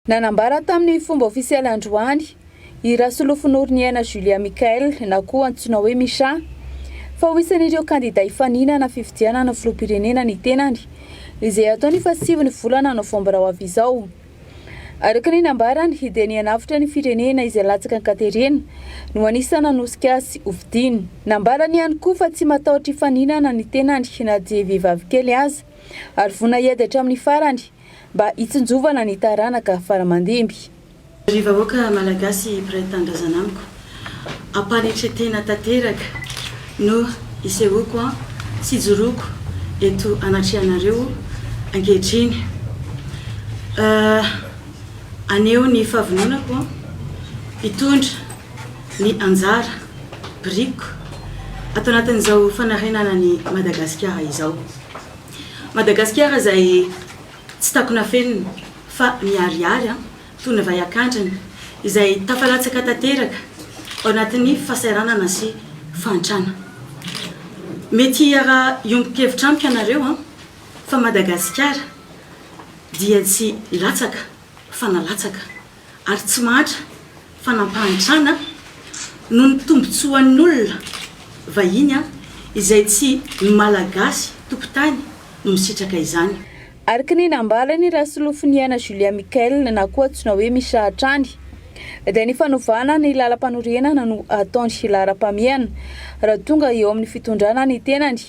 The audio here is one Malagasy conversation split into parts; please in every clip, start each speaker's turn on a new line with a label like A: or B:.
A: Nanambara tamin'ny fomba ofisialy androany I RASOLOFONORONIAINA Mickaëlle na koa antsoina hoe MISHA fa ho isan'ireo kandidà ifaninana fifidianana filoham-pirenena ny tenany izay ataony fa 7 volana Novambra ho avy izao. Araka ny nambarany dia ny hanafitra ny firenena izay latsaka ankaterena no anisana nanosika sy hovidiny. Nambarany ihany koa fa tsy matahotra ifaninana ny tenany na dia vehivavy kely aza ary vonahedy hatramin'ny farany mba hitsinjovana ny taranaka faramandimby.
B: Rivahoaka malagasy mpiray-tandrazana amiko amparitretena tanteraka no isehoko sy joroko eto anatrianareo ankehitriny. Aneo ny fahavononako hitondra ny anjara biriko atao anatin'izao fanarenana ny Madagasikara izao. Madagasikara izay tsy takona fenina fa miariary tona vahiakandrany izay tafalatsaka tanteraka ao anatin'ny fahasahiranana sy fantrana. Mety raha iombon-kevitra amiko ianareo fa Madagasikara dia tsy latsaka fa nalatsaka ary tsy mahatra fa nampahantrana noho ny tombontsoan'ny olona vahiny izay tsy malagasy tompotany no misitraka izany.
A: Araka ny nambarany RASOLOFONIAINA Mickaëlle na koa antsoina hoe MISHA hatrany dia ny fanovana ny lalam-panorenana no ataony laharam-pahamehana raha tonga eo amin'ny fitondrana ny tenany.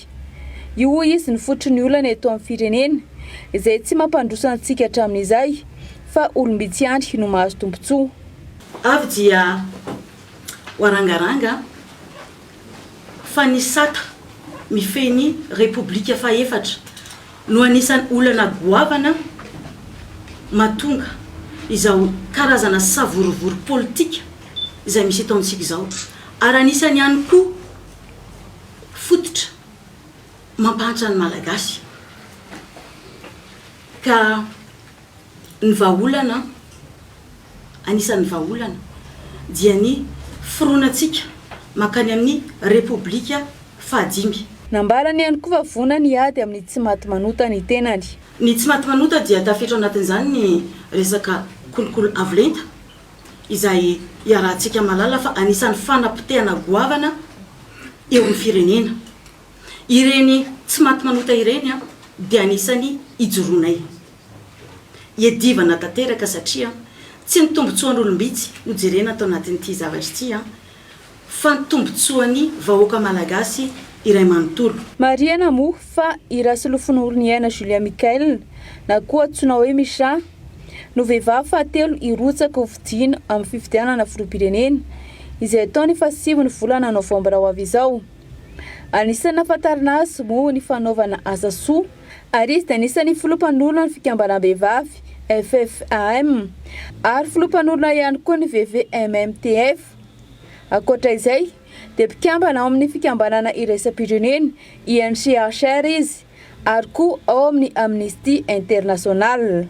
A: Io izy ny fototry ny olana eto amin'ny firenena izay tsy mampandrosana antsika hatramin'izay fa olom-bitsy andry no mahazo tombontsoa.
B: Avy dia warangaranga fa ny sata mifeny Repoblika fahaefatra no anisan'ny olana goavana matonga izao karazana savorovory politika izay misy eto amintsika izao ary anisany ihany koa fototra mampahatra ny malagasy ka ny vahaolana anisan'ny vahaolana dia ny fironatsika makany amin'ny Repoblika fahadimy.
A: Nambarany ihany koa vavona ny ady amin'ny tsy maty manota ny tenany.
B: Ny tsy maty manota dia tafiditra anatin'izany ny resaka kolokolo avolenta izay iarahantsika malala fa anisan'ny fanapotehana goavana eo amin'ny firenena. Ireny tsy maty manota ireny dia anisany ijoroanay. Iadivana tanteraka satria tsy ny tombontsoan'olombitsy no jerena atao anatin'ity zavatra ity fa ny tombontsoan'ny vahoaka malagasy iray manontolo.
A: Mariana moa fa I RASOLOFONORONIAINA Mickaëlle na koa antsoina hoe MISHA no vehivavy fahatelo irotsaka hovidiana amin'ny fifidianana filoham-pirenena izay ataony fa 7 volana Novambra ho avy izao. Anisany nahafantarana azy moa ny fanaovana asa soa ary izy dia anisan'ny filompanolona ny fikambanam-behivavy FFAM ary filompanolona ihany koa ny VVMMTF. Ankoatra izay dia mpikambana ao amin'ny fikambanana iraisam-pirenena INCHR izy ary koa ao amin'ny Amnesty International.